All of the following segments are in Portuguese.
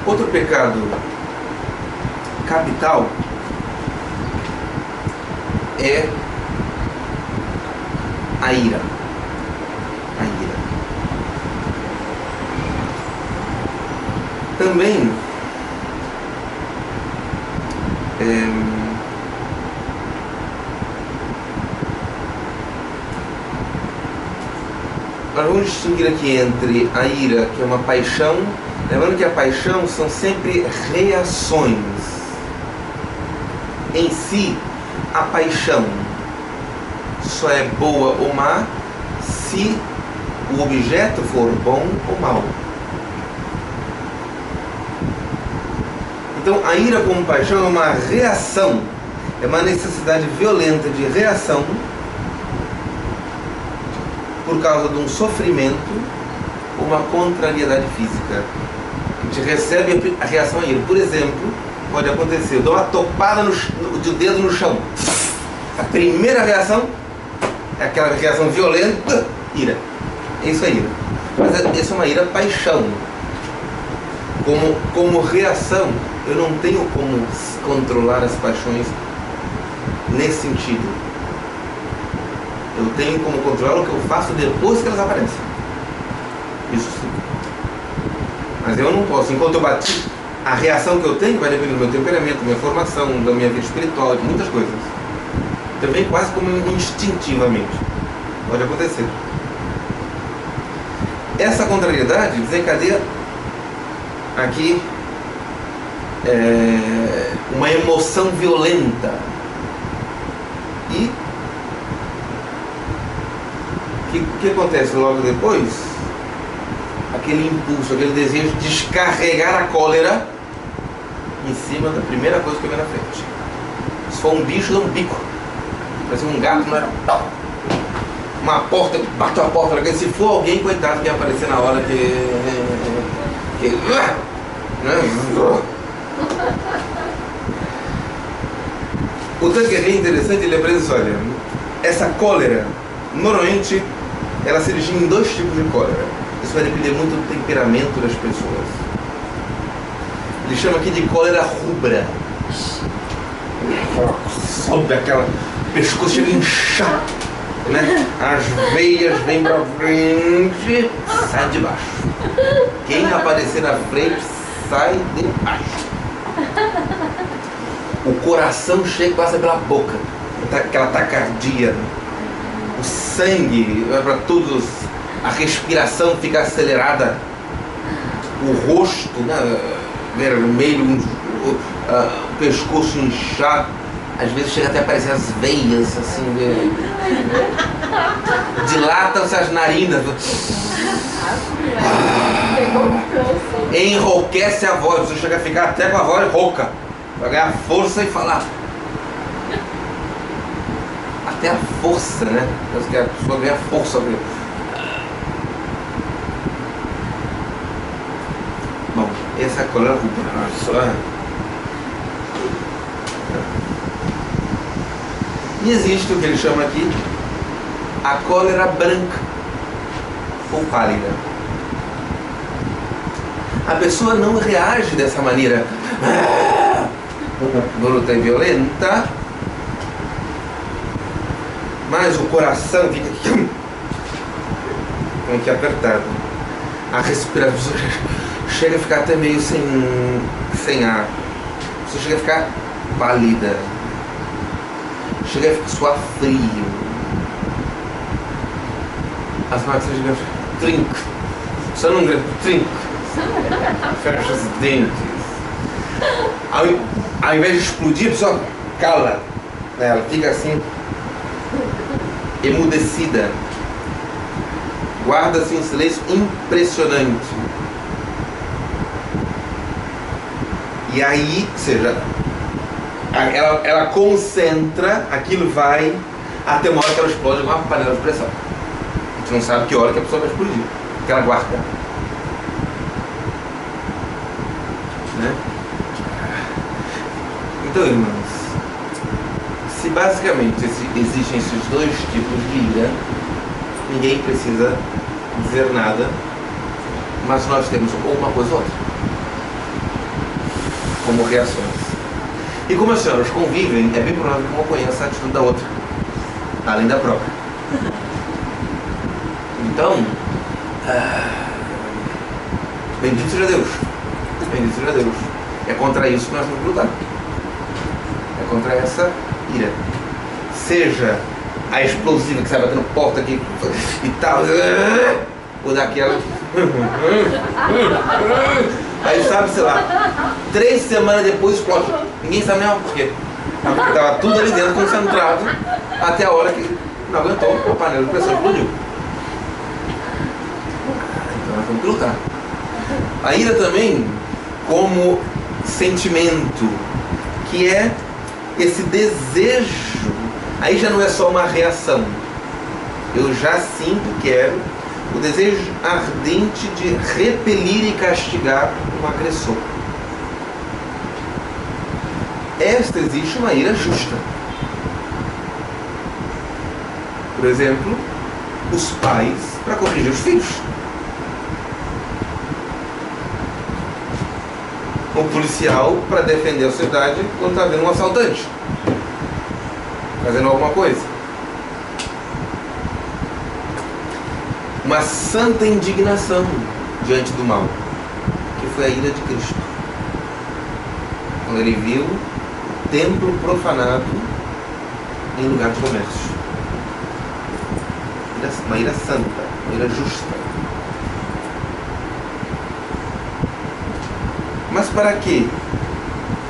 Outro pecado capital é a ira. A ira. Também nós vamos distinguir aqui entre a ira, que é uma paixão, lembrando que a paixão são sempre reações. Em si, a paixão só é boa ou má se o objeto for bom ou mau. Então, a ira como paixão é uma reação, é uma necessidade violenta de reação por causa de um sofrimento ou uma contrariedade física. A gente recebe a reação a ira. Por exemplo, pode acontecer, eu dou uma topada de dedo no chão. A primeira reação é aquela reação violenta, ira. Isso é ira. Mas essa é uma ira paixão. Como reação, eu não tenho como controlar as paixões nesse sentido. Eu tenho como controlar o que eu faço depois que elas aparecem. Isso sim. Mas eu não posso. Enquanto eu bati, a reação que eu tenho vai depender do meu temperamento, da minha formação, da minha vida espiritual, de muitas coisas. Também quase como instintivamente. Pode acontecer. Essa contrariedade desencadeia aqui uma emoção violenta. E o que acontece logo depois? Aquele impulso, aquele desejo de descarregar a cólera em cima da primeira coisa que vem na frente. Se for um bicho, dá um bico. Parece um gato, não era? Uma porta, bateu a porta. Se for alguém, coitado, que ia aparecer na hora O Tanqueray é interessante, ele apresenta, olha, essa cólera, normalmente, ela se origina em dois tipos de cólera. Isso vai depender muito do temperamento das pessoas. Ele chama aqui de cólera rubra. Sobe aquela, o pescoço chega a inchar, né? As veias vêm pra frente, sai de baixo. Quem aparecer na frente, sai de baixo. O coração chega e passa pela boca, aquela taquicardia. O sangue vai para todos, a respiração fica acelerada, o rosto, né, vermelho, o pescoço inchado, às vezes chega até a aparecer as veias, assim, dilatam-se as narinas, enrouquece a voz, você chega a ficar até com a voz rouca, para ganhar força e falar. Até a força, né? Parece que a pessoa ganha força. Bom, essa é a cólera rubra. E existe o que ele chama aqui a cólera branca ou pálida. A pessoa não reage dessa maneira bruta e violenta, mas o coração fica aqui apertado. A respiração chega a ficar até meio sem ar. Você chega a ficar pálida. Chega a suar frio. As máquinas chegam a trinco. Só não grita, trinco. Fecha os dentes. Ao invés de explodir, a pessoa cala. Ela fica assim, emudecida. Guarda-se um silêncio impressionante. E aí, ou seja, ela concentra, aquilo vai até uma hora que ela explode com uma panela de pressão. A gente não sabe que hora que a pessoa vai explodir, porque ela guarda. Né? Então, irmãos, se basicamente existem esses dois tipos de ira, ninguém precisa dizer nada, mas nós temos ou uma coisa ou outra. como reações. E como as senhoras convivem, é bem provável que uma conheça a atitude da outra, além da própria. Então, bendito seja Deus. Bendito seja Deus. É contra isso que nós temos que lutar. É contra essa ira. Seja a explosiva que sai batendo porta aqui e tal, ou daquela. Aí sabe, sei lá, 3 semanas depois explode. Ninguém sabe nem por quê. Porque estava tudo ali dentro concentrado até a hora que não aguentou, a panela de pressão explodiu. Então nós temos que lutar. A ira também como sentimento, que é esse desejo. Aí já não é só uma reação. Eu já sinto, quero, o desejo ardente de repelir e castigar um agressor. Esta existe uma ira justa. Por exemplo, os pais para corrigir os filhos. O policial para defender a sociedade quando está vendo um assaltante fazendo alguma coisa. Uma santa indignação diante do mal, que foi a ira de Cristo, quando ele viu o templo profanado em lugar de comércio. Uma ira santa, uma ira justa. Mas para que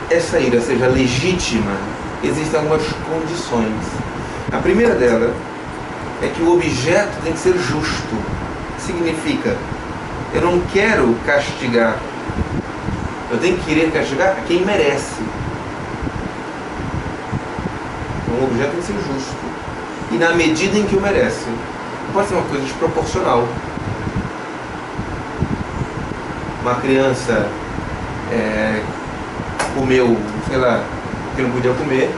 essa ira seja legítima, existem algumas condições. A primeira dela é que o objeto tem que ser justo. Significa, eu não quero castigar, eu tenho que querer castigar a quem merece. Então, o objeto tem que ser justo e na medida em que o merece. Não pode ser uma coisa desproporcional. Uma criança comeu, sei lá, que não podia comer,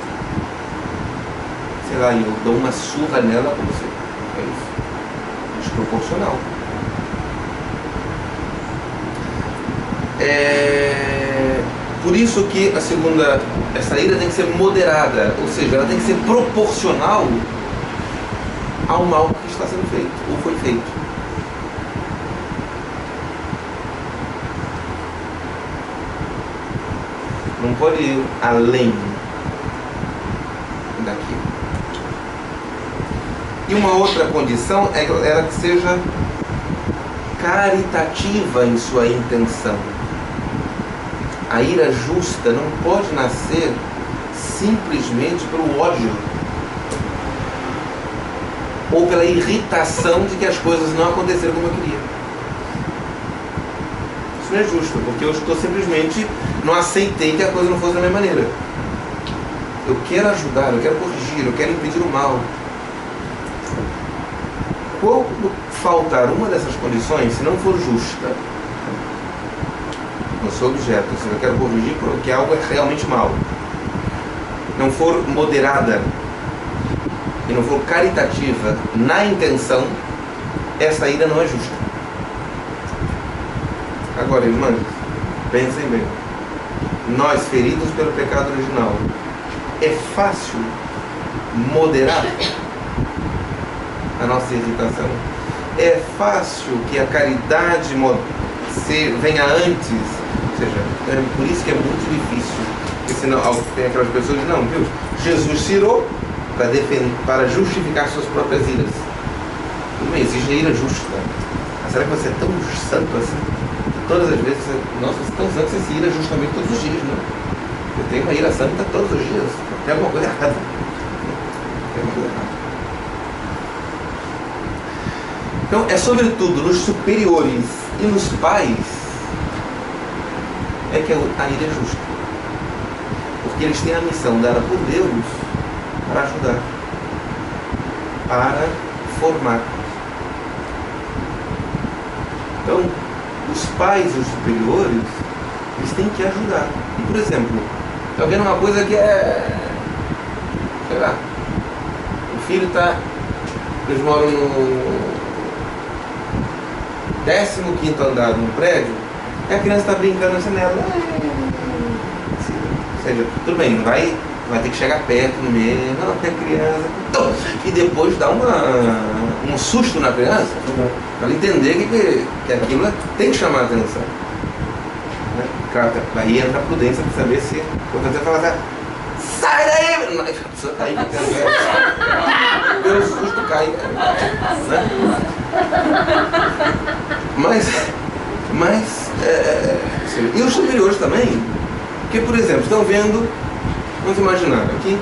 sei lá, e eu dou uma surra nela como se... É isso. Desproporcional. Por isso que essa ira tem que ser moderada, ou seja, ela tem que ser proporcional ao mal que está sendo feito, ou foi feito. Não pode ir além daquilo. E uma outra condição é ela que seja caritativa em sua intenção. A ira justa não pode nascer simplesmente pelo ódio ou pela irritação de que as coisas não aconteceram como eu queria. Isso não é justo, porque eu estou simplesmente não aceitei que a coisa não fosse da minha maneira. Eu quero ajudar, eu quero corrigir, eu quero impedir o mal. Quando faltar uma dessas condições, se não for justa, no seu objeto, ou seja, eu quero corrigir porque algo é realmente mal, não for moderada e não for caritativa na intenção, essa ira não é justa. Agora, irmãos, pensem bem. Nós, feridos pelo pecado original, é fácil moderar a nossa irritação? É fácil que a caridade venha antes? Ou seja, é por isso que é muito difícil. Porque senão tem aquelas pessoas que não, viu? Jesus se irou para justificar suas próprias iras. Não exige a ira justa. Mas será que você é tão santo assim? Todas as vezes, nossa, você é tão santo, você se ira justamente todos os dias, né? Eu tenho uma ira santa todos os dias. Tem alguma coisa errada. Tem alguma coisa errada. Então, é sobretudo nos superiores e nos pais é que a ira é justa. Porque eles têm a missão dada por Deus para ajudar, para formar. Então, os pais e os superiores, eles têm que ajudar. E, por exemplo, está vendo uma coisa que é, sei lá, o filho está, eles moram no 15º andar de um prédio, e a criança está brincando na janela, Ou seja, tudo bem, não vai ter que chegar perto no meio, não, é criança. Então, e depois dá um susto na criança, para ela entender que aquilo tem que chamar a atenção. Né? Claro, aí entra a prudência para saber se quando você fala assim, sai daí! Não, a pessoa cai, pelo susto cai. Né? Mas e os superiores também, porque, por exemplo, estão vendo, vamos imaginar aqui,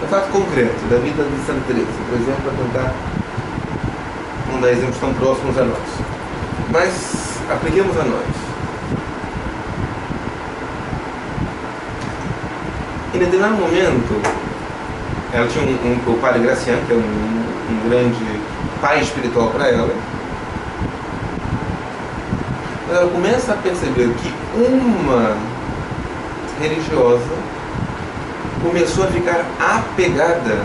um fato concreto da vida de Santa Teresa, por exemplo, para tentar não dar exemplos tão próximos a nós, mas apliquemos a nós. Em determinado momento, ela tinha o padre Graciano, que é um grande pai espiritual para ela. Mas ela começa a perceber que uma religiosa começou a ficar apegada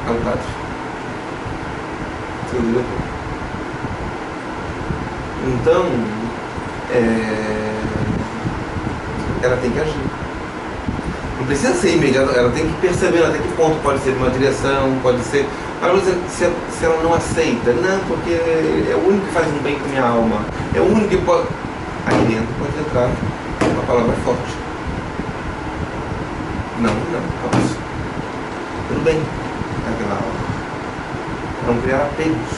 ao padre. Então, ela tem que agir. Não precisa ser imediato, ela tem que perceber até que ponto pode ser uma direção, pode ser. Mas se ela não aceita, não, porque é o único que faz um bem com a minha alma, é o único que pode. Aí dentro pode entrar uma palavra forte. Não posso. Tudo bem, aquela alma. Não criar apegos.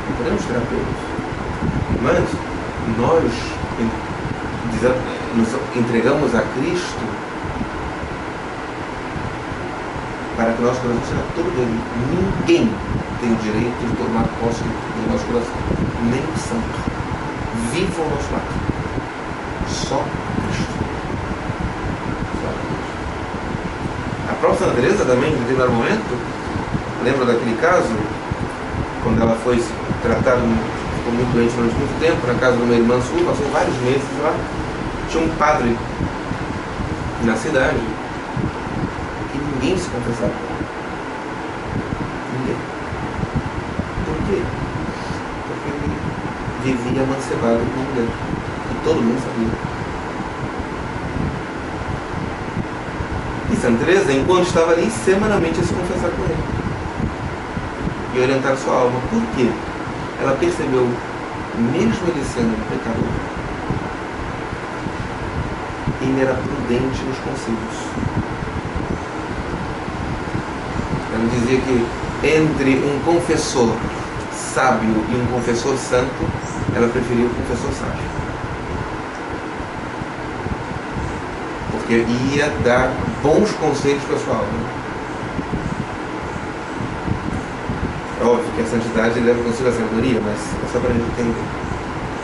Não podemos criar apegos. Mas nós nos entregamos a Cristo para que nosso coração seja todo dele. Ninguém tem o direito de tomar posse do nosso coração, nem o santo. Viva o nosso lado. Só Cristo. Só Cristo. A própria Santa Teresa também, em determinado momento, lembra daquele caso, quando ela foi se tratar, ficou muito doente durante muito tempo, na casa de uma irmã sua, passou vários meses lá. Tinha um padre na cidade que ninguém se confessava com ele. Ninguém. Por quê? Porque ele vivia amancebado com uma mulher. E todo mundo sabia. E Santa Teresa, enquanto estava ali, semanalmente ia se confessar com ele. E orientar sua alma. Por quê? Ela percebeu, mesmo ele sendo um pecador, ele era prudente nos conselhos. Ela dizia que entre um confessor sábio e um confessor santo, ela preferia o confessor sábio. Porque ia dar bons conselhos para a sua alma. É óbvio que a santidade leva consigo a sabedoria, mas é só para a gente entender.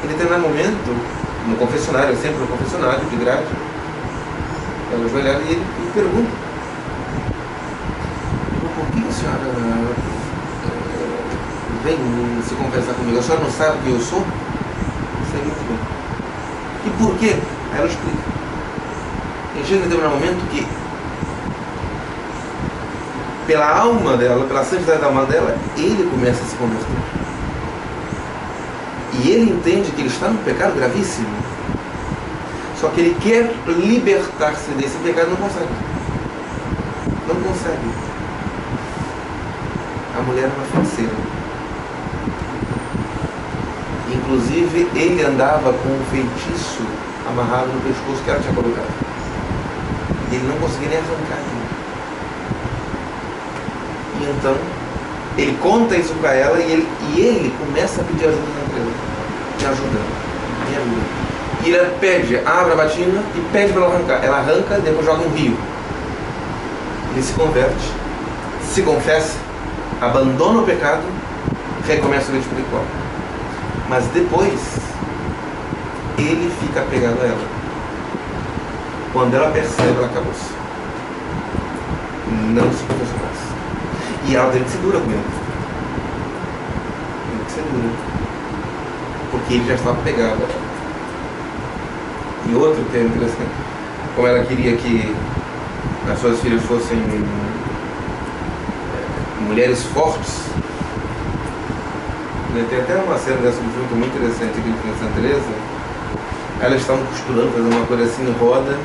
Em determinado momento, no confessionário, sempre no confessionário, de grade, ela ajoelhada e ele pergunta: por que a senhora vem se confessar comigo? A senhora não sabe quem eu sou? Sei muito bem. E por quê? Aí ela explica. E chega em determinado momento que, pela alma dela, pela santidade da alma dela, ele começa a se converter. E ele entende que ele está num pecado gravíssimo. Só que ele quer libertar-se desse pecado e não consegue. Não consegue. A mulher é uma feiticeira. Inclusive, ele andava com um feitiço amarrado no pescoço que ela tinha colocado. E ele não conseguia nem arrancar aquilo. E então, ele conta isso para ela e ele começa a pedir ajuda na empresa. Me ajuda, me ajuda. E ele pede, abre a batina e pede para ela arrancar. Ela arranca e depois joga no rio. Ele se converte, se confessa, abandona o pecado, recomeça a vida espiritual. Mas depois, ele fica apegado a ela. Quando ela percebe, ela acabou-se. Não se confessa mais. E ela tem que ser dura com ele. Tem que ser dura. Porque ele já estava apegado a ela. E outro que é interessante, como ela queria que as suas filhas fossem mulheres fortes. Tem até uma cena dessa do filme que é muito interessante aqui em Santa Teresa. Elas estavam costurando, fazendo uma coisa assim, roda,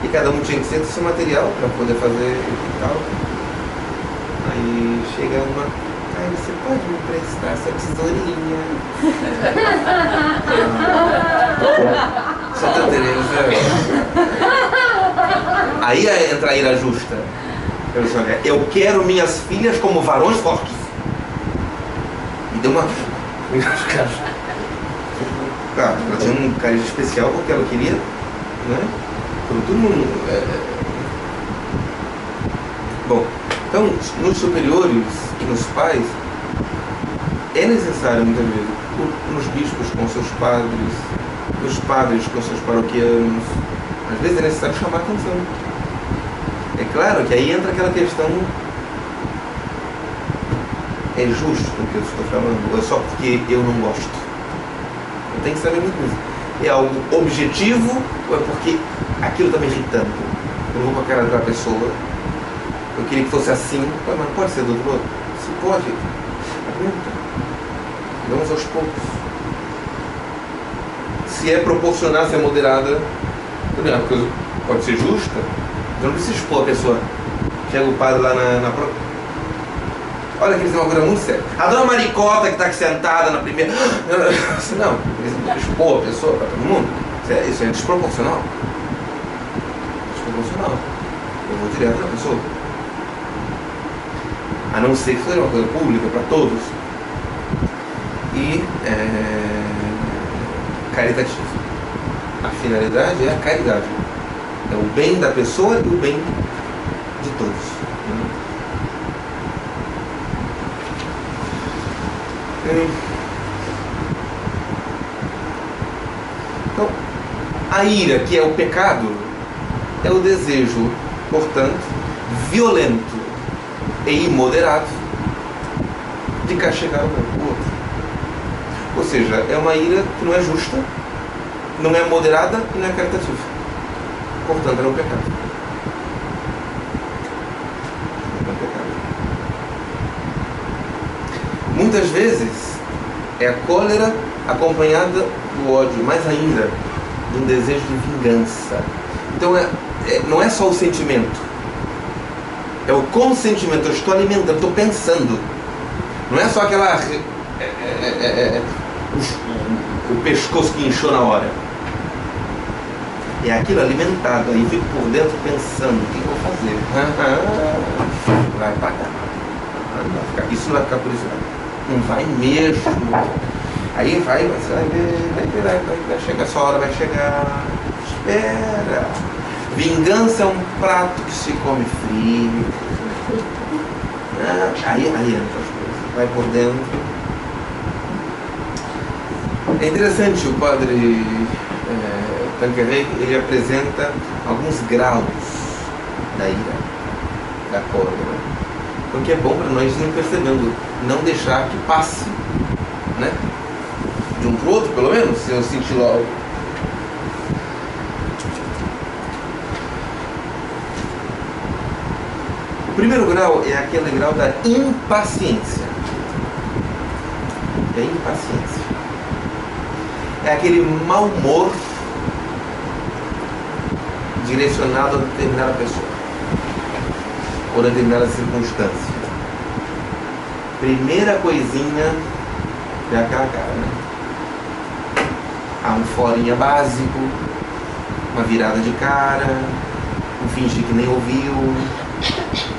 e cada um tinha que ser do seu material para poder fazer e tal. Aí chega uma, ai, você pode me emprestar essa tesourinha? Santa Teresa. Aí entra a ira justa. Eu quero minhas filhas como varões fortes. E deu uma. Ela tinha um carinho especial porque ela queria, né? Como todo mundo. Bom, então, nos superiores, nos pais, é necessário muitas vezes, nos bispos com seus padres, nos padres com seus paroquianos, às vezes é necessário chamar a atenção. É claro que aí entra aquela questão, é justo o que eu estou falando, ou é só porque eu não gosto? Eu tenho que saber muito isso. É algo objetivo ou é porque aquilo está me irritando? Eu não vou com a cara da pessoa, eu queria que fosse assim, mas pode ser do outro lado? Se pode, aguenta. Vamos aos poucos. Se é proporcional, se é moderada, também a coisa pode ser justa. Eu não preciso expor a pessoa. Chega o padre lá na prova. Olha que eles têm uma coisa muito séria. A dona Maricota que está aqui sentada na primeira. Não, eles expor a pessoa para todo mundo. Isso é desproporcional. Desproporcional. Eu vou direto na pessoa. A não ser que seja uma coisa pública para todos. E caritativo. A finalidade é a caridade. É o bem da pessoa e o bem de todos. Então, a ira, que é o pecado, é o desejo, portanto, violento e imoderado de castigar o outro. Ou seja, é uma ira que não é justa, não é moderada e não é caritativa. Portanto, é um pecado. É um pecado. Muitas vezes é a cólera acompanhada do ódio, mais ainda, de um desejo de vingança. Então, não é só o sentimento, é o consentimento. Eu estou alimentando, estou pensando. Não é só aquela... o pescoço que inchou na hora. É aquilo alimentado. Aí fico por dentro pensando, o que eu vou fazer? Vai pagar. Isso não vai ficar por isso não vai mesmo. Aí você vai ver, vai chegar, essa hora vai chegar. Espera. Vingança é um prato que se come frio. Aí entra as coisas. Vai por dentro. É interessante, o padre Tanqueray, ele apresenta alguns graus da ira, da cólera. O que é bom para nós ir percebendo, não deixar que passe, né? De um para o outro, pelo menos, se eu sentir logo. O primeiro grau é aquele grau da impaciência. É a impaciência. É aquele mau humor direcionado a determinada pessoa ou a determinada circunstância. Primeira coisinha é aquela cara, né? Há um forinha básico, uma virada de cara, um fingir que nem ouviu,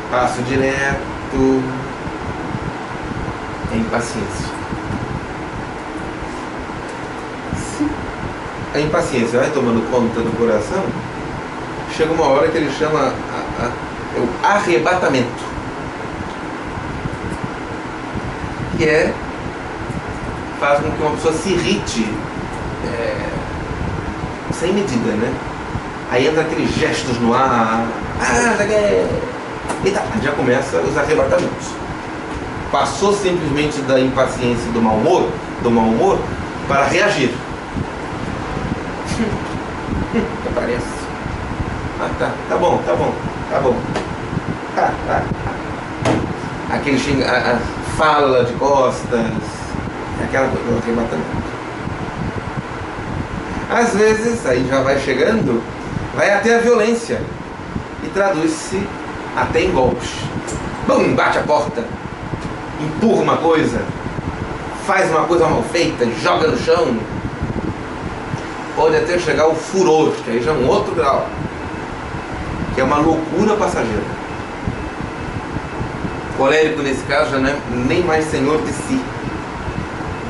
passo direto. É impaciência. A impaciência vai tomando conta do coração, chega uma hora que ele chama o arrebatamento, que faz com que uma pessoa se irrite sem medida, né? Aí entra aqueles gestos no ar, e tá, já começa os arrebatamentos. Passou simplesmente da impaciência e do mau humor para reagir. Aparece. Tá bom. aquele fala de costas, aquela coisa que mata. Às vezes, aí já vai chegando, vai até a violência e traduz-se até em golpes. Bum, bate a porta, empurra uma coisa, faz uma coisa mal feita, joga no chão. Pode até chegar ao furor, que aí já é um outro grau, que é uma loucura passageira. Colérico, nesse caso, já não é nem mais senhor de si.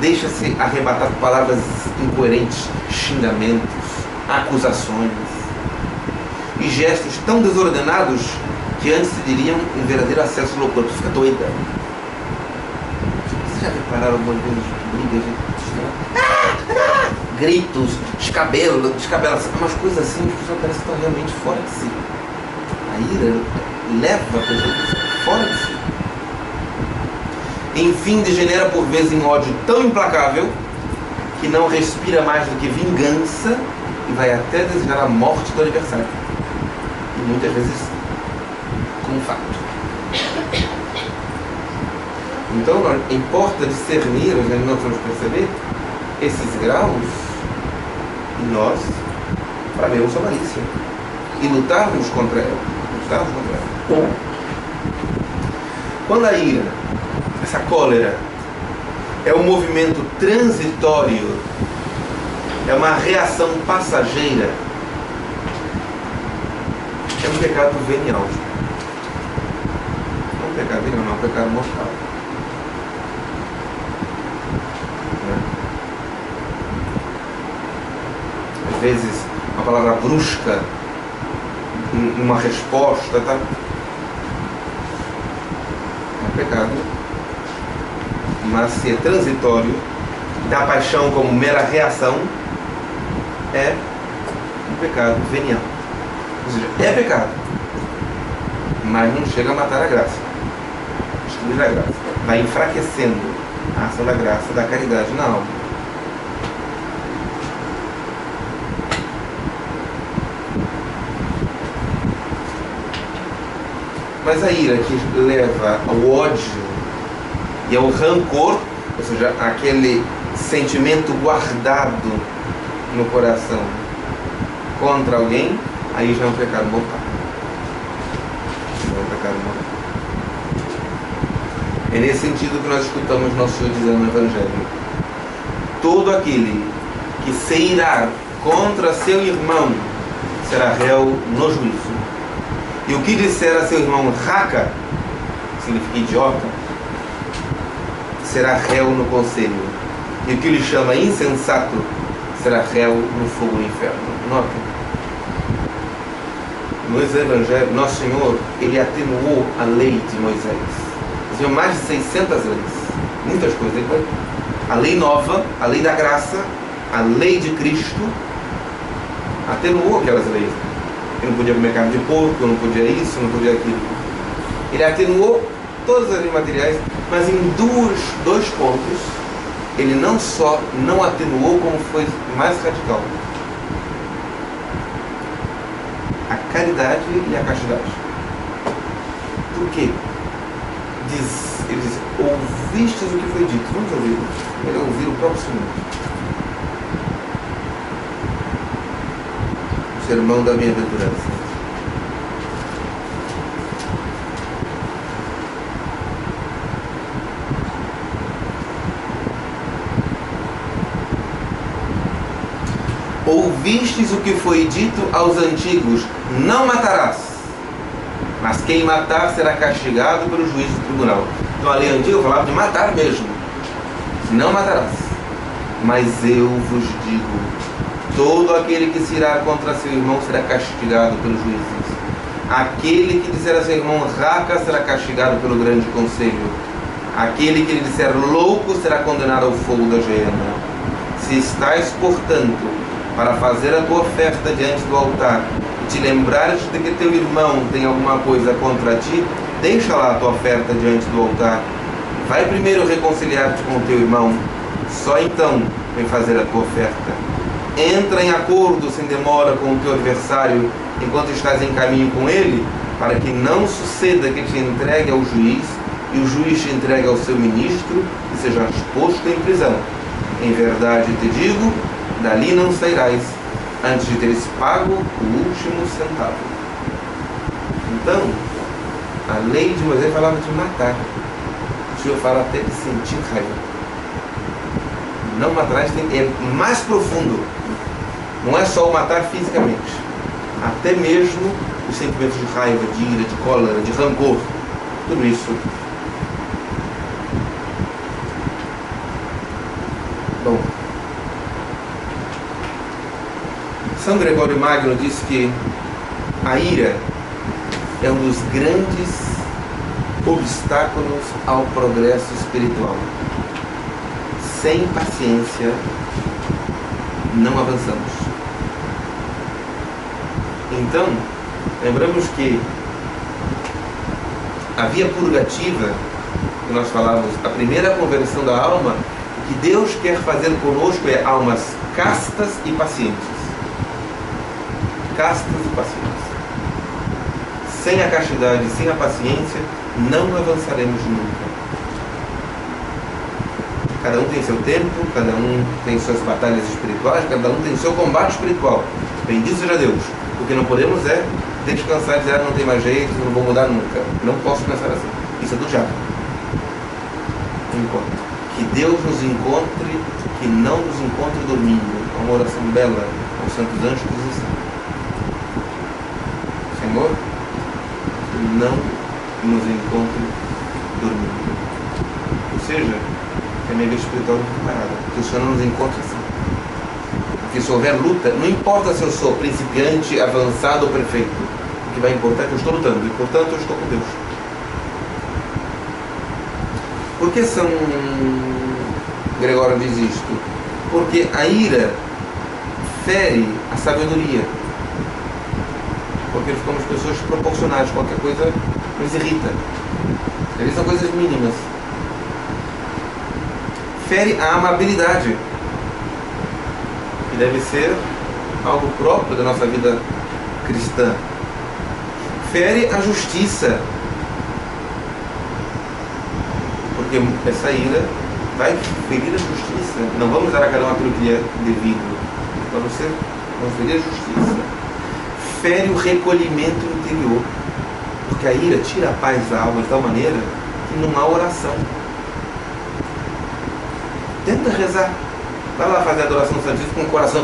Deixa-se arrebatar por palavras incoerentes, xingamentos, acusações e gestos tão desordenados que antes se diriam um verdadeiro acesso loucura. Tu fica doida. Vocês já repararam alguma vez brigas, gritos, descabelação, umas coisas assim que as pessoas parecem que estão realmente fora de si. A ira leva a pessoa fora de si. Enfim, degenera por vezes em ódio tão implacável que não respira mais do que vingança e vai até desejar a morte do adversário. E muitas vezes com fato. Então, importa discernir, nós vamos perceber esses graus em nós para vermos a malícia e lutarmos contra ela. Quando a ira, essa cólera, é um movimento transitório, é uma reação passageira, é um pecado venial. Não é um pecado venial, não, é um pecado mortal. Às vezes, uma palavra brusca, uma resposta, tá? É um pecado. Mas se é transitório, da paixão como mera reação, é um pecado venial. Ou seja, é pecado, mas não chega a matar a graça, destruir a graça. Vai enfraquecendo a ação da graça, da caridade na alma. Mas a ira que leva ao ódio e ao rancor, ou seja, aquele sentimento guardado no coração contra alguém, aí já é um pecado mortal. É um pecado mortal. É nesse sentido que nós escutamos nosso Senhor dizendo no Evangelho: todo aquele que se irar contra seu irmão será réu no juízo. E o que disser a seu irmão raca, que significa idiota, será réu no conselho. E o que lhe chama insensato será réu no fogo do inferno. Notem. No Evangelho, Nosso Senhor, Ele atenuou a lei de Moisés. Tinha mais de 600 leis. Muitas coisas. A lei nova, a lei da graça, a lei de Cristo, atenuou aquelas leis. Ele não podia comer carne de porco, não podia isso, não podia aquilo. Ele atenuou todas as leis materiais, mas em dois pontos, ele não só não atenuou, como foi mais radical: a caridade e a castidade. Por quê? Ele diz: ouvistes o que foi dito. Vamos ouvir. Ele ouviu o próprio Senhor. O sermão da bem-aventurança. Ouvistes o que foi dito aos antigos: não matarás, mas quem matar será castigado pelo juízo do tribunal. Então a lei antiga falava de matar mesmo. Não matarás. Mas eu vos digo: todo aquele que se irá contra seu irmão será castigado pelos juízes. Aquele que disser a seu irmão raca será castigado pelo grande conselho. Aquele que lhe disser louco será condenado ao fogo da geena. Se estás, portanto, para fazer a tua oferta diante do altar e te lembrares de que teu irmão tem alguma coisa contra ti, deixa lá a tua oferta diante do altar. Vai primeiro reconciliar-te com o teu irmão, só então vem fazer a tua oferta. Entra em acordo sem demora com o teu adversário enquanto estás em caminho com ele, para que não suceda que te entregue ao juiz e o juiz te entregue ao seu ministro e sejas posto em prisão. Em verdade te digo, dali não sairás, antes de teres pago o último centavo. Então, a lei de Moisés falava de matar. O Senhor fala até de sentir raiva. Não matarás é mais profundo. Não é só o matar fisicamente. Até mesmo os sentimentos de raiva, de ira, de cólera, de rancor. Tudo isso. Bom, São Gregório Magno diz que a ira é um dos grandes obstáculos ao progresso espiritual. Sem paciência, não avançamos. Então, lembramos que a via purgativa, que nós falávamos, a primeira conversão da alma, o que Deus quer fazer conosco é almas castas e pacientes. Castas e pacientes. Sem a castidade, sem a paciência, não avançaremos nunca. Cada um tem seu tempo, cada um tem suas batalhas espirituais, cada um tem seu combate espiritual. Bendito seja Deus. O que não podemos é descansar e dizer, não tem mais jeito, não vou mudar nunca. Não posso pensar assim. Isso é do diabo. Encontro. Que Deus nos encontre, que não nos encontre dormindo. É uma oração bela aos santos anjos que diz assim: Senhor, não nos encontre dormindo. Ou seja, que a minha vida espiritual é muito parada. Que o Senhor não nos encontre assim. Porque se houver luta, não importa se eu sou principiante, avançado ou perfeito. O que vai importar é que eu estou lutando e, portanto, eu estou com Deus. Por que São Gregório diz isto? Porque a ira fere a sabedoria. Porque ficamos pessoas proporcionais, qualquer coisa nos irrita. Às vezes são coisas mínimas. Fere a amabilidade, que deve ser algo próprio da nossa vida cristã. Fere a justiça, porque essa ira vai ferir a justiça. Não vamos dar a cada um aquilo que lhe é devido. Vamos ferir a justiça. Fere o recolhimento interior, porque a ira tira a paz da alma de tal maneira que não há oração. Tenta rezar. Vai lá fazer a adoração santíssima com o coração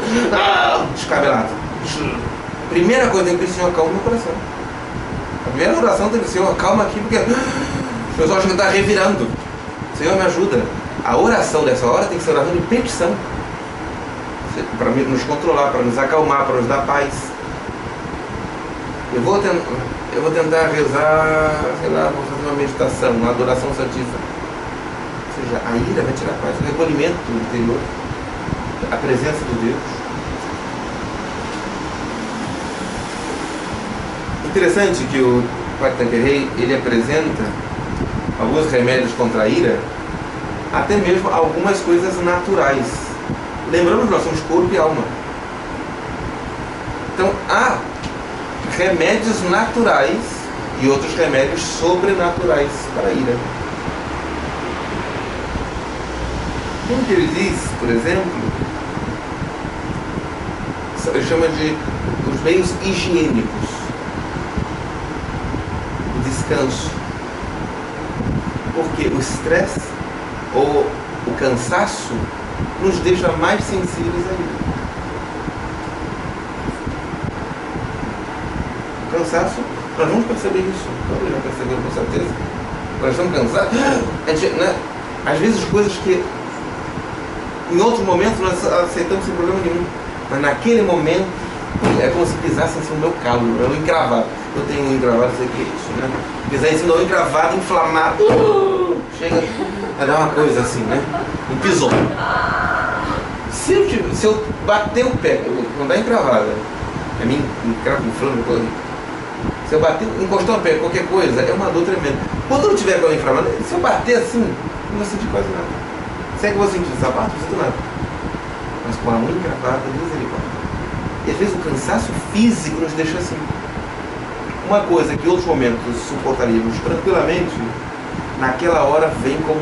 descabelado. Primeira coisa tem que pedir, Senhor, acalma o meu coração. A primeira oração tem que ser, Senhor, calma aqui, porque o pessoal acha que está revirando. Senhor, me ajuda. A oração dessa hora tem que ser oração de petição, para nos controlar, para nos acalmar, para nos dar paz. Eu vou tentar rezar, sei lá, vou fazer uma meditação, uma adoração santíssima. Ou seja, a ira vai tirar a paz, o recolhimento interior, a presença de Deus. Interessante que o Padre Tanqueray, ele apresenta alguns remédios contra a ira, até mesmo algumas coisas naturais. Lembramos que nós somos corpo e alma. Então há remédios naturais e outros remédios sobrenaturais para a ira. Um que ele diz, por exemplo, ele chama de os meios higiênicos, o descanso. Porque o estresse ou o cansaço nos deixa mais sensíveis a ira. O cansaço, nós vamos perceber isso. Todos já perceberam, com certeza. Nós estamos cansados. Né? Às vezes coisas que em outro momento nós aceitamos sem problema nenhum. Mas naquele momento é como se pisasse em cima do meu calo, é um encravado. Eu tenho um encravado, sei o que é isso, né? Pisar em cima do encravado, inflamado, chega a dar uma coisa assim, né? Um pisão. Se eu bater o pé, não dá encravada, a mim encrava, inflama, se eu bater, encostar o pé, qualquer coisa, é uma dor tremenda. Quando eu tiver com a inflamada, se eu bater assim, não vou sentir quase nada. Se é que eu vou sentir o sapato, não sinto nada. Mas com a mão encravada, misericórdia. E às vezes o cansaço físico nos deixa assim. Uma coisa que em outros momentos suportaríamos tranquilamente, naquela hora vem como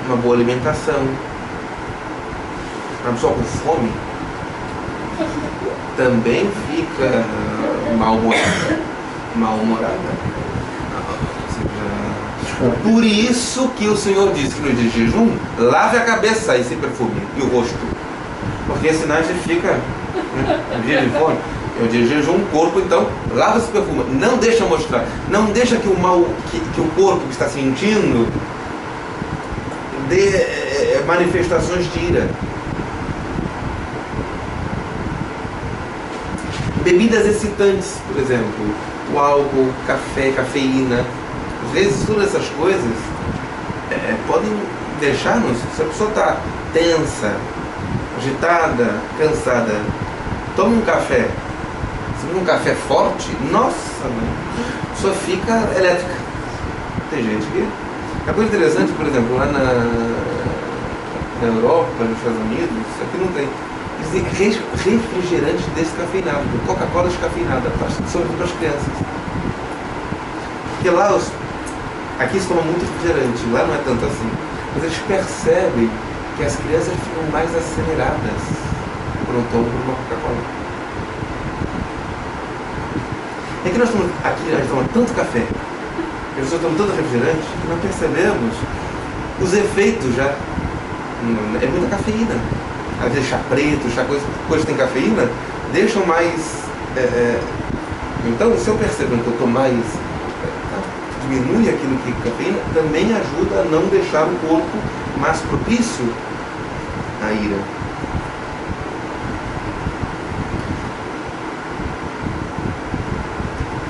uma boa alimentação. Uma pessoa com fome também fica mal-humorada. Por isso que o Senhor disse que no dia de jejum, lave a cabeça e se perfume, e o rosto. Porque senão a gente fica, no dia de fome, é o dia de jejum, o corpo então lava e se perfuma. Não deixa mostrar, não deixa que que o corpo que está sentindo dê manifestações de ira. Bebidas excitantes, por exemplo, o álcool, café, cafeína. Às vezes todas essas coisas podem deixar-nos, se a pessoa está tensa, agitada, cansada, toma um café, se um café forte, nossa, a pessoa fica elétrica. Tem gente que... É coisa interessante, por exemplo, lá na Europa, nos Estados Unidos, aqui não tem. Existem refrigerantes descafeinados, Coca-Cola descafeinada, sobretudo para as crianças. Porque lá, aqui se toma muito refrigerante, lá não é tanto assim. Mas eles percebem que as crianças ficam mais aceleradas quando tomam uma Coca-Cola. É que nós tomamos, aqui a gente toma tanto café, as pessoas tomam tanto refrigerante, que não percebemos os efeitos já. É muita cafeína. Às vezes chá preto, coisas que tem cafeína, deixam mais... Então, se eu percebo que eu estou mais... diminui aquilo que é cafeína, também ajuda a não deixar o corpo mais propício à ira.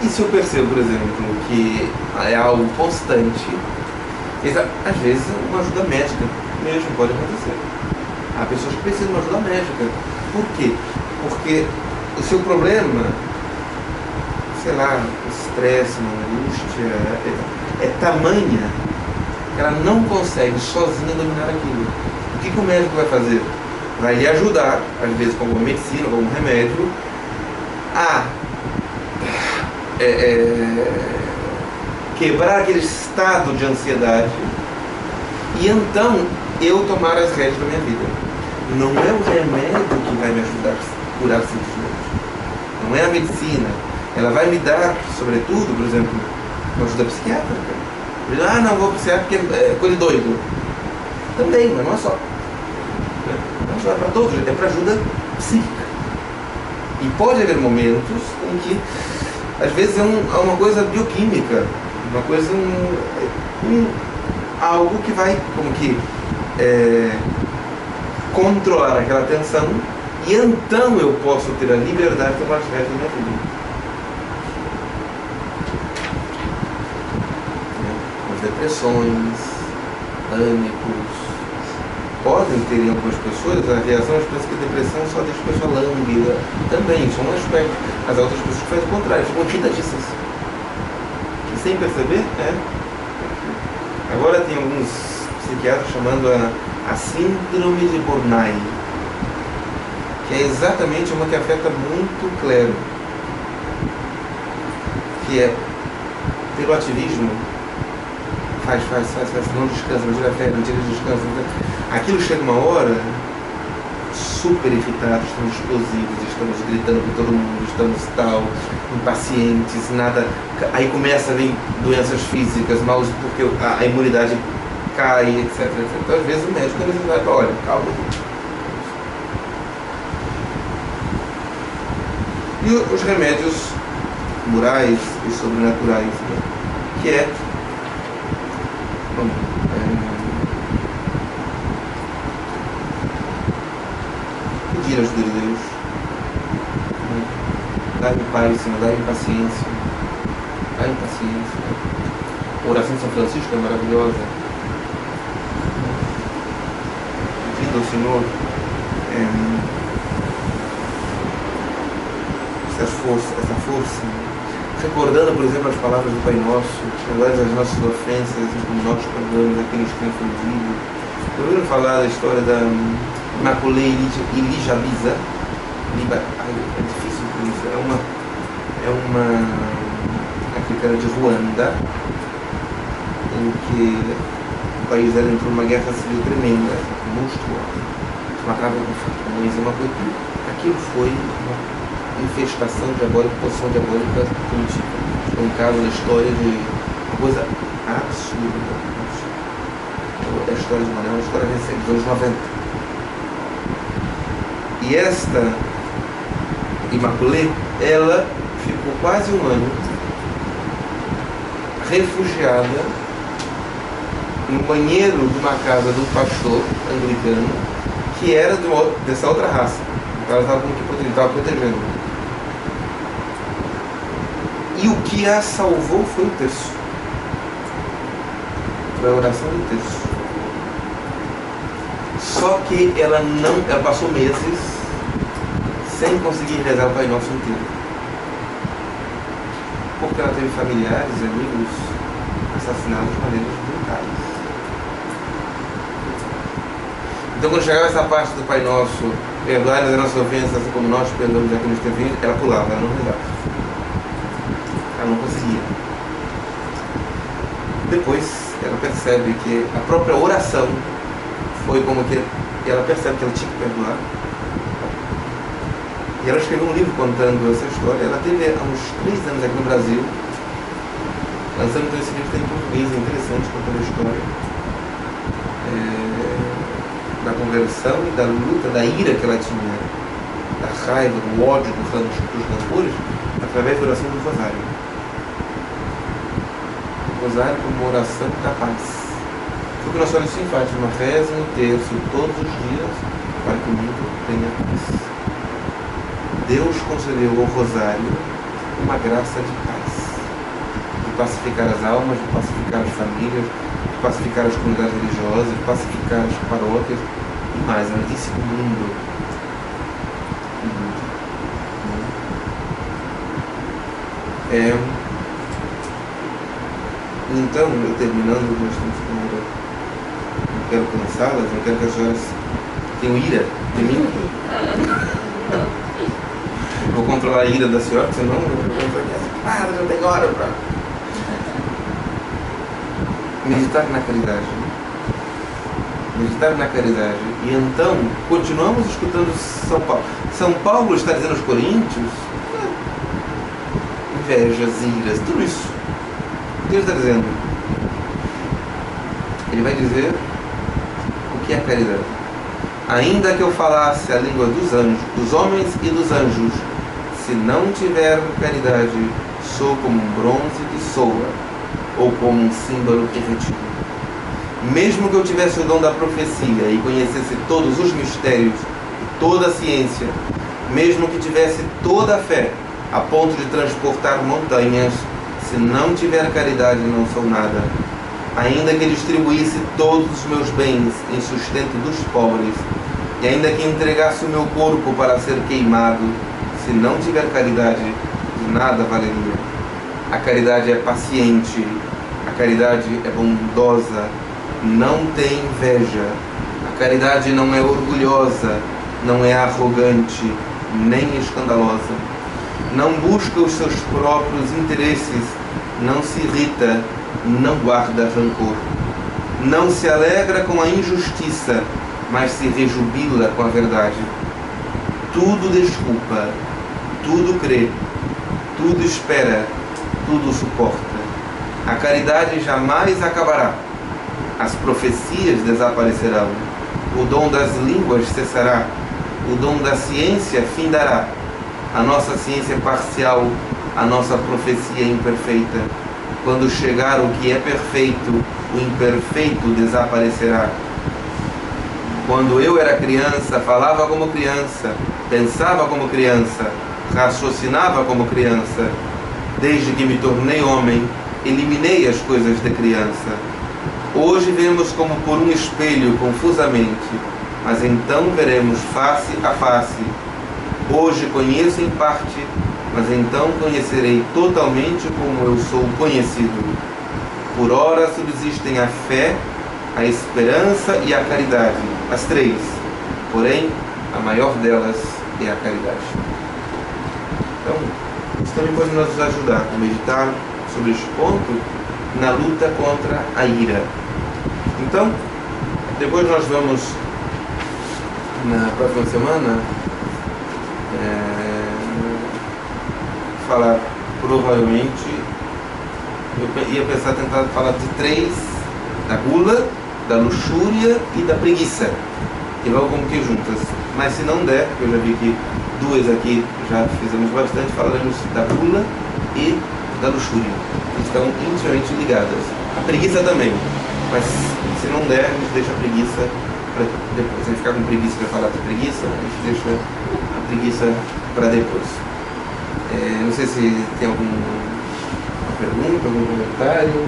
E se eu percebo, por exemplo, que é algo constante, às vezes uma ajuda médica mesmo pode acontecer. Há pessoas que precisam de uma ajuda médica. Por quê? Porque o seu problema, sei lá, estresse, angústia, é tamanha que ela não consegue sozinha dominar aquilo. O que o médico vai fazer? Vai lhe ajudar, às vezes com alguma medicina, com algum remédio, a quebrar aquele estado de ansiedade e então eu tomar as rédeas da minha vida. Não é o remédio que vai me ajudar a curar simplesmente. Não é a medicina. Ela vai me dar, sobretudo, por exemplo, uma ajuda psiquiátrica. Não vou psiquiatra porque é coisa de doido. Também, mas não é só. Não é só para todos, é para ajuda psíquica. E pode haver momentos em que, às vezes, é uma coisa bioquímica, uma coisa, algo que vai, como que, controlar aquela tensão, e então eu posso ter a liberdade de tomar as rédeas da minha vida. As depressões, pânicos, podem ter em algumas pessoas a reação às pessoas que a depressão só deixa a pessoa lânguida. Também, isso é um aspecto. Mas há outras pessoas que fazem o contrário, ficam irritadiças. E sem perceber, Agora tem alguns psiquiatras chamando a síndrome de Bornai, que é exatamente uma que afeta muito o clero, que é pelo ativismo, faz, não descansa, não tira férias, não tira descanso. Aquilo chega uma hora, super irritados, estamos explosivos, estamos gritando com todo mundo, estamos tal, impacientes, nada. Aí começa a vir doenças físicas, mal porque a imunidade cai, etc. Então, às vezes o médico vai falar, olha, calma. E os remédios morais e sobrenaturais, né? Que é pedir a ajuda de Deus, dá-me paz, Senhor, dá-me paciência, dá-me paciência. A oração de São Francisco é maravilhosa. Pedindo ao Senhor essa força, recordando, por exemplo, as palavras do Pai Nosso, perdoai as nossas ofensas, como nós perdoamos aqueles que têm ofendido. Eu ouvi falar da história da Imaculée Elijabisa. É difícil pronunciar, é uma é uma africana de Ruanda, em que o país dela entrou numa guerra civil tremenda, monstruosa, matava com facões, uma coisa. Aquilo foi uma infestação diabólica, poção diabólica primitiva. Foi um caso da história de uma coisa absurda. A história de Mané é uma história recente, dos anos 90. E esta Immaculée, ela ficou quase um ano refugiada no banheiro de uma casa do pastor anglicano que era dessa outra raça. Então ela estava protegendo. E o que a salvou foi o terço. Foi a oração do terço. Só que ela passou meses sem conseguir rezar o Pai Nosso inteiro. Porque ela teve familiares e amigos assassinados de maneiras brutais. Então, quando chegava essa parte do Pai Nosso, perdoai-nos as nossas ofensas, assim como nós perdoamos a quem nos tem vindo, ela pulava, ela não rezava. Ela não conseguia. Depois, ela percebe que a própria oração foi como que ela percebe que ela tinha que perdoar. E ela escreveu um livro contando essa história. Ela teve há uns 3 anos aqui no Brasil, lançando esse livro em português, interessante, contando a história da conversão e da luta, da ira que ela tinha, da raiva, do ódio, dos rancores, através da oração do Rosário. O Rosário como uma oração da paz. Foi o que Nossa Senhora de Fátima reza no terço todos os dias para que o mundo tenha paz. Deus concedeu ao Rosário uma graça de paz, de pacificar as almas, de pacificar as famílias, de pacificar as comunidades religiosas, de pacificar as paróquias e mais, ela disse o mundo. Então, eu terminando, nós estamos com não quero cansá-las, não quero que as senhoras tenham ira de mim. Vou controlar a ira da senhora, senão eu vou controlar. Já tem hora para meditar na caridade. Meditar na caridade. E então, continuamos escutando São Paulo. São Paulo está dizendo aos Coríntios, invejas, iras, tudo isso. Deus está dizendo. Ele vai dizer o que é caridade. Ainda que eu falasse a língua dos anjos, dos homens e dos anjos, se não tiver caridade, sou como um bronze que soa, ou como um símbolo irretível. Mesmo que eu tivesse o dom da profecia e conhecesse todos os mistérios e toda a ciência, mesmo que tivesse toda a fé, a ponto de transportar montanhas, se não tiver caridade, não sou nada. Ainda que distribuísse todos os meus bens em sustento dos pobres, e ainda que entregasse o meu corpo para ser queimado, se não tiver caridade, de nada valeria. A caridade é paciente, a caridade é bondosa, não tem inveja, a caridade não é orgulhosa, não é arrogante, nem escandalosa, não busca os seus próprios interesses, não se irrita, não guarda rancor, não se alegra com a injustiça, mas se rejubila com a verdade. Tudo desculpa, tudo crê, tudo espera, tudo suporta. A caridade jamais acabará, as profecias desaparecerão, o dom das línguas cessará, o dom da ciência findará, a nossa ciência parcial, a nossa profecia imperfeita. Quando chegar o que é perfeito, o imperfeito desaparecerá. Quando eu era criança, falava como criança, pensava como criança, raciocinava como criança. Desde que me tornei homem, eliminei as coisas de criança. Hoje vemos como por um espelho confusamente, mas então veremos face a face. Hoje conheço em parte, mas então conhecerei totalmente como eu sou conhecido. Por ora subsistem a fé, a esperança e a caridade, as três. Porém, a maior delas é a caridade. Então, Isso também pode nos ajudar a meditar sobre este ponto na luta contra a ira. Então, depois nós vamos, na próxima semana, falar, provavelmente, eu ia pensar tentar falar de 3, da gula, da luxúria e da preguiça, que vão como que juntas. Mas se não der, eu já vi que 2 aqui já fizemos bastante, falaremos da gula e da luxúria. Estão intimamente ligadas. A preguiça também, mas se não der, a gente deixa a preguiça para depois. Se a gente ficar com preguiça para falar de preguiça, a gente deixa a preguiça para depois. Não sei se tem alguma pergunta, algum comentário.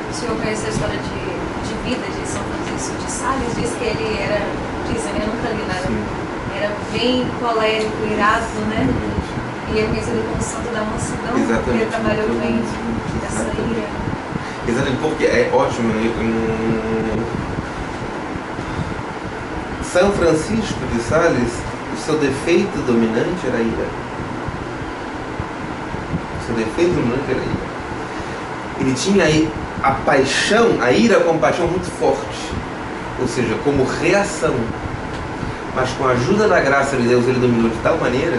O senhor conhece a história de vida de São Francisco de Sales? Diz que ele era, dizem, eu nunca li nada, era bem colérico, irado, né? E é conhecido como Santo da Mansidão. Exatamente. Ele trabalhou bem essa ira. Exatamente, porque é ótimo. São Francisco de Sales, o seu defeito dominante era a ira. O seu defeito dominante era a ira. Ele tinha aí a paixão, a ira com paixão muito forte, ou seja, como reação. Mas com a ajuda da graça de Deus, ele dominou de tal maneira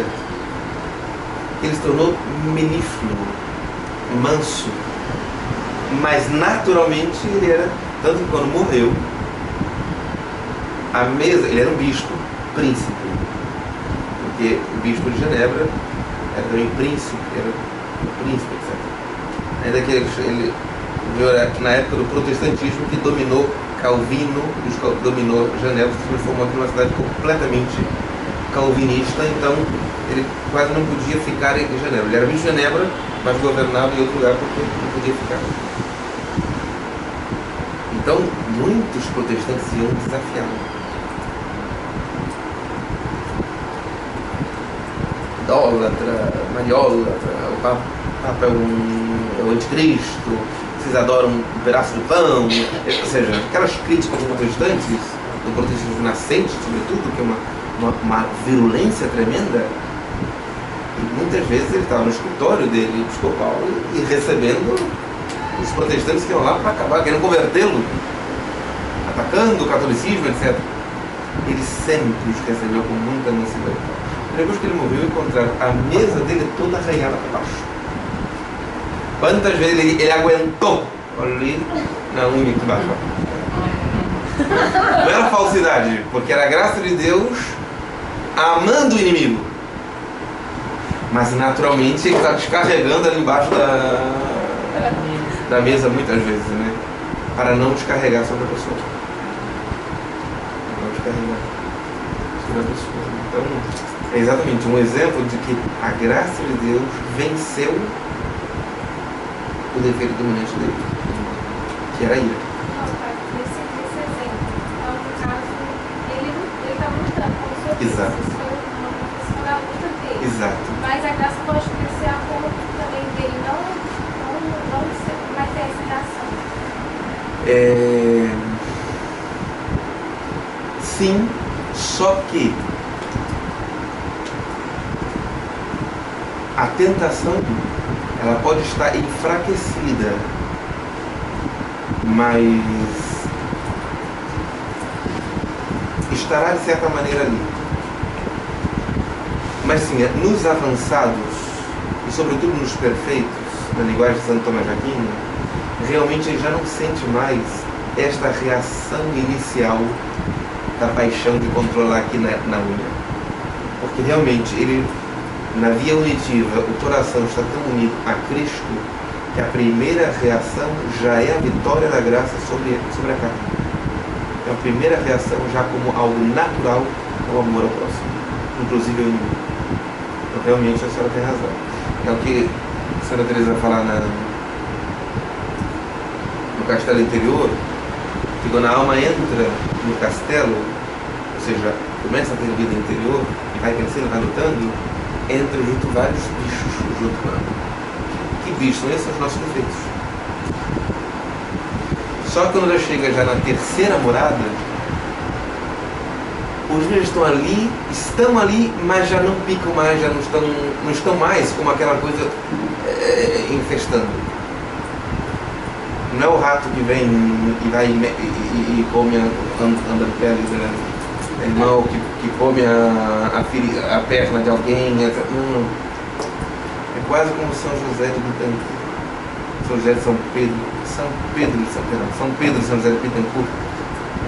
que ele se tornou melífluo, manso. Mas naturalmente ele era, tanto que quando morreu, a mesa, ele era um bispo, príncipe, porque o bispo de Genebra era também príncipe, era o príncipe, etc. Ainda que ele na época do protestantismo, que dominou Calvino, dominou Genebra, se transformou aqui numa cidade completamente calvinista, então ele quase não podia ficar em Genebra. Ele era bispo de Genebra, mas governava em outro lugar porque não podia ficar. Então, muitos protestantes iam desafiá-lo. Idólatra, mariólatra, o Papa é o anticristo, vocês adoram um pedaço de pão, ou seja, aquelas críticas protestantes, do protestantismo nascente, sobretudo, que é uma virulência tremenda. E muitas vezes ele estava no escritório dele, episcopal, e recebendo os protestantes que iam lá para acabar, querendo convertê-lo, atacando o catolicismo, etc. Ele sempre os recebeu com muita mansidão. Depois que ele morreu, encontraram a mesa dele toda arranhada para baixo. Quantas vezes ele aguentou ali na unha de baixo? Não era falsidade, porque era a graça de Deus amando o inimigo. Mas naturalmente ele está descarregando ali embaixo da mesa muitas vezes, né? Para não descarregar sobre a pessoa. Não descarregar sobre a pessoa. Então, é exatamente um exemplo de que a graça de Deus venceu o defeito dominante dele, que era a ira. Nesse exemplo, então, no caso, ele estava lutando com o seu Exato. uma profissão da luta dele. Exato. Mas a graça pode crescer a ponto também dele não vai ter essa reação. Sim, só que a tentação, ela pode estar enfraquecida, mas estará de certa maneira ali. Mas sim, nos avançados, e sobretudo nos perfeitos, na linguagem de Santo Tomás de Aquino, realmente ele já não sente mais esta reação inicial da paixão de controlar aqui na unha. Porque realmente ele, na via unitiva, o coração está tão unido a Cristo que a primeira reação já é a vitória da graça sobre a carne. Então a primeira reação já como algo natural é o amor ao próximo, inclusive ao inimigo. Então realmente a senhora tem razão. É o que a senhora Teresa vai falar no castelo interior, que quando a alma entra no castelo, ou seja, começa a ter vida interior, e vai crescendo, vai lutando, entra junto vários bichos junto com ela. Que bichos? São esses os nossos defeitos. Só que quando ela chega já na terceira morada, os bichos estão ali, mas já não picam mais, já não estão mais como aquela coisa infestando. Não é o rato que vem e vai e come anda a pele, né? Não que come a perna de alguém, etc. Não. É quase como São José de Bittencourt. São José de São Pedro e São José de Bittencourt.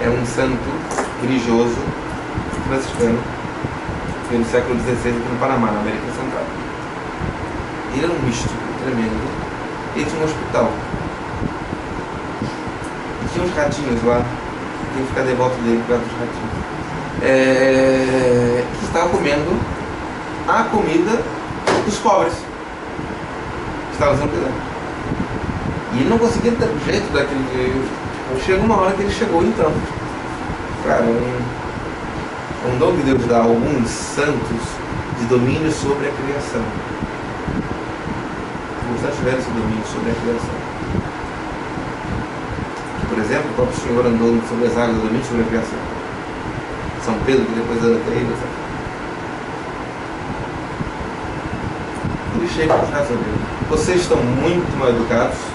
É um santo religioso franciscano, que no século XVI aqui no Panamá, na América Central. Ele era um místico tremendo. Ele tinha um hospital. E tinha uns ratinhos lá. Tem que ficar devoto dele por causa dos ratinhos. Que estava comendo a comida dos pobres. Estava sendo cuidado. E ele não conseguia ter jeito daquele. Chegou uma hora que ele chegou então. Cara, um dom que Deus dá a alguns santos de domínio sobre a criação. Os santos tiveram esse domínio sobre a criação. Por exemplo, o próprio Senhor andou sobre as águas, domínio sobre a criação. São Pedro, que depois anda até ele, sabe? Ele chega para os dele. Vocês estão muito mal educados.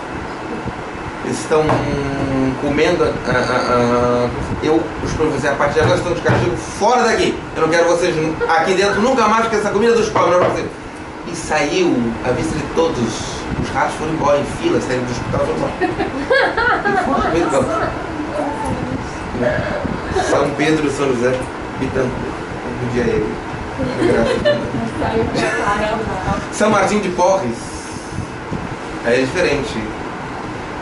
Estão comendo os professores, a partir de agora estão de castigo fora daqui. Eu não quero vocês aqui dentro nunca mais, porque essa comida dos pobres não vai. E saiu à vista de todos. Os ratos foram embora em fila, saíram do hospital e foram embora. São Pedro e São José Bittencourt. Um dia ele. São Martinho de Porres. Aí é diferente.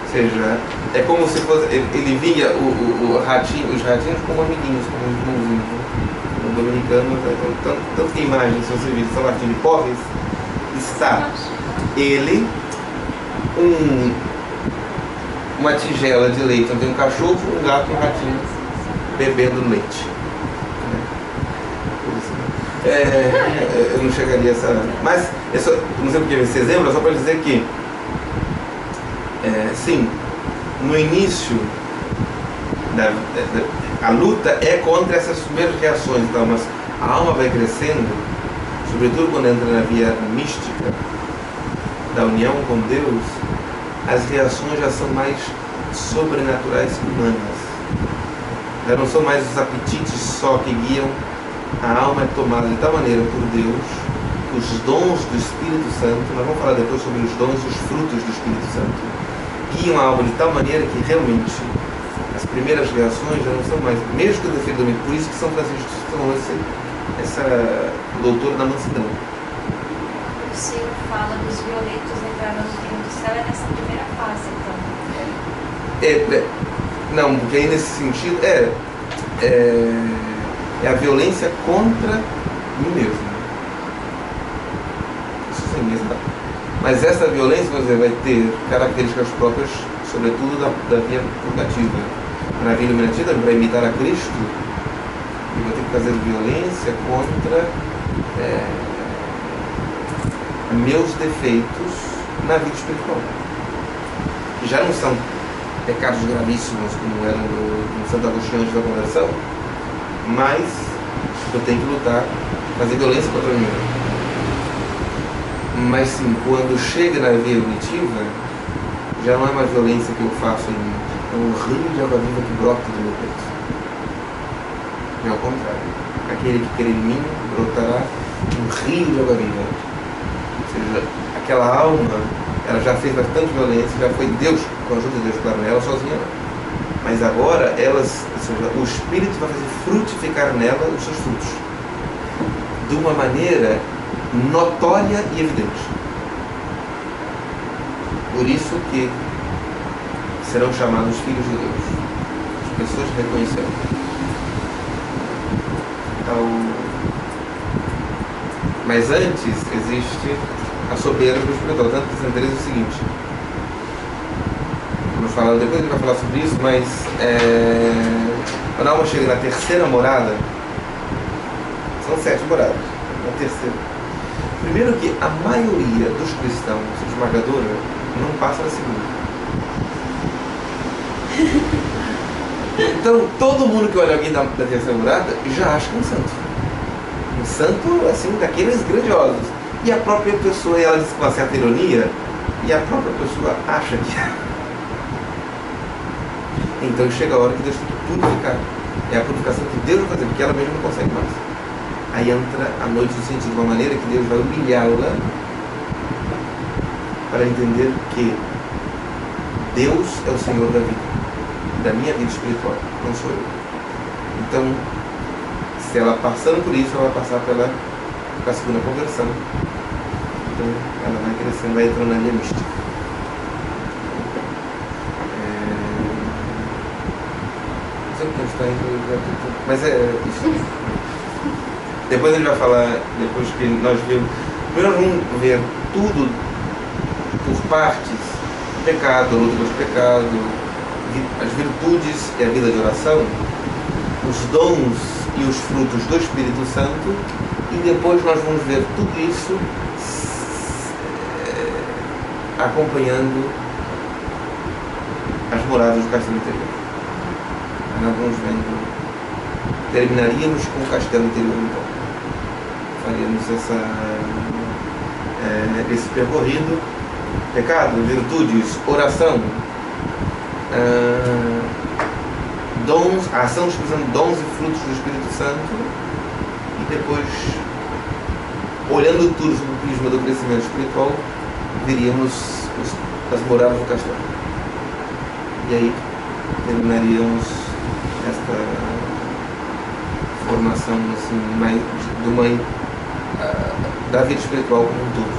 Ou seja, é como se fosse. Ele via os ratinhos como amiguinhos, como irmãozinhos. No dominicano, tanto que a imagem, se você vir São Martinho de Porres, está ele, uma tigela de leite, onde tem um cachorro, um gato e um ratinho bebendo leite. Eu não chegaria a essa. Mas, não sei porque esse exemplo, é só para dizer que. Sim, no início a luta é contra essas primeiras reações, então, mas a alma vai crescendo, sobretudo quando entra na via mística da união com Deus, as reações já são mais sobrenaturais e humanas. Já não são mais os apetites só que guiam, a alma é tomada de tal maneira por Deus, os dons do Espírito Santo, nós vamos falar depois sobre os dons e os frutos do Espírito Santo, guiam a alma de tal maneira que realmente as primeiras reações já não são mais, mesmo que eu defenda o domínio. Por isso que São Francisco tornou essa doutora da mansidão. O Senhor fala dos violentos entrarem no reino do céu, é nessa primeira fase, então. Não, porque aí nesse sentido é a violência contra mim mesmo. Isso sim, mesmo. Mas essa violência, você vai ter características próprias, sobretudo da via purgativa. Na via iluminativa, para imitar a Cristo, eu vou ter que fazer violência contra meus defeitos na vida espiritual. Que já não são pecados gravíssimos, como eram no Santo Agostinho antes da conversão, mas eu tenho que lutar, fazer violência contra mim. Mas sim, quando chega na via unitiva, já não é mais violência que eu faço em mim, é um rio de água viva que brota do meu peito. É ao contrário. Aquele que crê em mim brotará um rio de água viva. Ou seja, aquela alma, ela já fez bastante violência, já foi Deus, com a ajuda de Deus, claro, ela sozinha não. Mas agora, ou seja, o Espírito vai fazer frutificar nela os seus frutos. De uma maneira notória e evidente. Por isso que serão chamados filhos de Deus. As pessoas reconhecerão. Então, mas antes existe a soberba espiritual. Tanto que Santa Teresa é o seguinte. Vamos falar, depois a gente vai falar sobre isso, mas quando a alma chega na terceira morada, são 7 moradas. Na terceira. Primeiro que a maioria dos cristãos, esmagadora, não passa da segunda. Então, todo mundo que olha alguém da terceira morada já acha que é um santo. Um santo, assim, daqueles grandiosos. E a própria pessoa, ela diz com uma certa ironia, e a própria pessoa acha que é. Então chega a hora que Deus tem que purificar. É a purificação que Deus vai fazer, porque ela mesma não consegue mais. Aí entra a noite do sentido, de uma maneira que Deus vai humilhá-la para entender que Deus é o Senhor da vida, da minha vida espiritual, não sou eu. Então, se ela passando por isso, ela vai passar pela segunda conversão. Então, ela vai crescendo, vai entrando na linha mística. Mas é isso. Depois ele vai falar, depois que nós vimos. Primeiro vamos ver tudo por partes: pecado, luta contra o pecado, as virtudes e a vida de oração, os dons e os frutos do Espírito Santo, e depois nós vamos ver tudo isso acompanhando as moradas do castelo interior. Nós vamos vendo, terminaríamos com o castelo interior, então faríamos esse percorrido: pecado, virtudes, oração, dons, a ação expressando dons e frutos do Espírito Santo, e depois, olhando tudo sob o prisma do crescimento espiritual, veríamos as moradas do castelo. E aí terminaríamos esta formação assim, da vida espiritual como um todo.